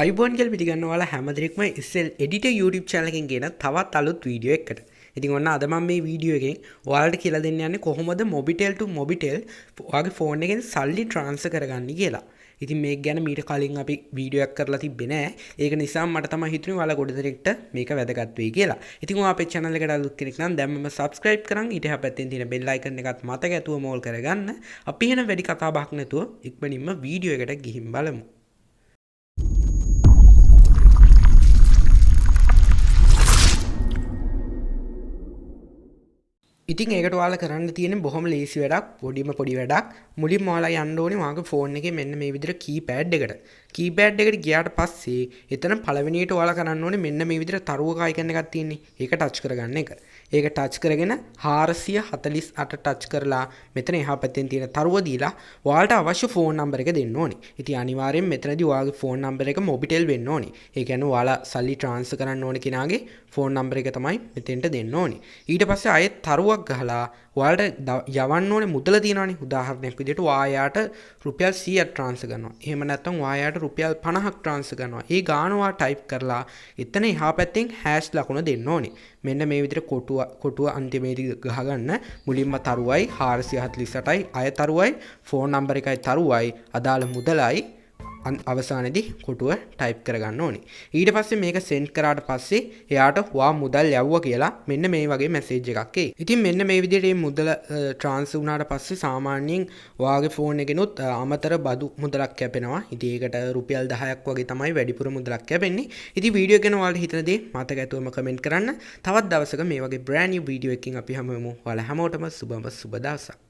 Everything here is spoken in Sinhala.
අයිබෝන් කියලා පිළිගන්න ඔයාලා හැමදෙනෙක්ම ඉස්සෙල් එඩිටර් YouTube channel එකෙන් ගෙන තවත් අලුත් වීඩියෝ එකකට. ඉතින් ඔන්න අද මම මේ වීඩියෝ එකෙන් ඔයාලට කියලා දෙන්න යන්නේ කොහොමද mobitel to mobitel ඔයාගේ ෆෝන් එකෙන් සල්ලි transfer කරගන්නේ කියලා. ඉතින් මේක ගැන මීට කලින් අපි වීඩියෝ එකක් කරලා තිබ්බේ නෑ. ඒක නිසා මට තමයි හිතුනේ ඔයාලා ගොඩ දෙනෙක්ට මේක වැදගත් වෙයි කියලා. ඉතින් ඔයා අපේ channel එකට අලුත් කෙනෙක් නම් දැන්ම subscribe කරන් ඊට එහා පැත්තෙන් තියෙන bell icon එකත් මතක ඇතුව මෝල් කරගන්න. අපි එන වැඩි කතා බහක් නැතුව ඉක්මනින්ම වීඩියෝ එකට ගිහින් බලමු. ඉතින් ඒකට ඔයාලා කරන්න තියෙන්නේ බොහොම ලේසි වැඩක්, පොඩි වැඩක්. මුලින්ම ඔයාලා යන්න ඕනේ ඔයාගේ ෆෝන් එකේ මෙන්න මේ විදිහට කීපෑඩ් එකට. කීපෑඩ් එකට ගියාට පස්සේ එතන පළවෙනියට ඔයාලා කරන්න ඕනේ මෙන්න මේ විදිහට තරුවක අයිකන් එකක් තියෙන්නේ. ඒක ටච් කරගන්න එක. ඒක ටච් කරගෙන 448 ටච් කරලා මෙතන එහා පැත්තෙන් තියෙන තරුව දීලා ඔයාලට අවශ්‍ය ෆෝන් නම්බර් එක දෙන්න ඕනේ. ඉතින් අනිවාර්යෙන් මෙතනදී ඔයාගේ ෆෝන් නම්බර් එක mobitel වෙන්න ඕනේ. ඒ කියන්නේ ඔයාලා සල්ලි ට්‍රාන්ස්ෆර් කරන්න ඕනේ කෙනාගේ ෆෝන් නම්බර් එක තමයි මෙතෙන්ට දෙන්න ඕනේ. ඊට පස්සේ ආයෙත් තරුවක් ගහලා ඔයාලට යවන්න ඕනේ මුදල තියෙනවානේ. උදාහරණයක් විදිහට ඔයාට රුපියල් 100ක් ට්‍රාන්ස්ෆර් කරනවා. එහෙම නැත්නම් ඔයාට රුපියල් 50ක් ට්‍රාන්ස්ෆර් කරනවා. ඒ ගාන ඔයා ටයිප් කරලා එතන එහා පැත්තෙන් හෑෂ් ලකුණ දෙන්න ඕනේ. මෙන්න මේ විදිහට කොටුව අන්තිමේදී ගහගන්න. මුලින්ම තරුවයි 448යි අය තරුවයි ෆෝන් නම්බර් එකයි තරුවයි අදාළ මුදලයි අවසානයේදී කොටුව ටයිප් කරගන්න ඕනේ. ඊට පස්සේ මේක සෙන්ඩ් කරාට පස්සේ එයාට වා මුදල් යවුවා කියලා මෙන්න මේ වගේ මැසේජ් එකක් එයි. ඉතින් මෙන්න මේ විදිහට මේ මුදල ට්‍රාන්ස්ෆර් වුණාට පස්සේ සාමාන්‍යයෙන් ඔයාගේ ෆෝන් එකෙනුත් අමතර බදු මුදලක් කැපෙනවා. ඉතින් ඒකට රුපියල් 10ක් වගේ තමයි වැඩිපුර මුදලක් කැපෙන්නේ. ඉතින් වීඩියෝ ගැන ඔයාලට හිතන දේ මතක ඇතුවම කමෙන්ට් කරන්න. තවත් දවසක මේ වගේ brand new වීඩියෝ එකකින් අපි හමු වෙමු. ඔයාලා හැමෝටම සුබ දවසක්.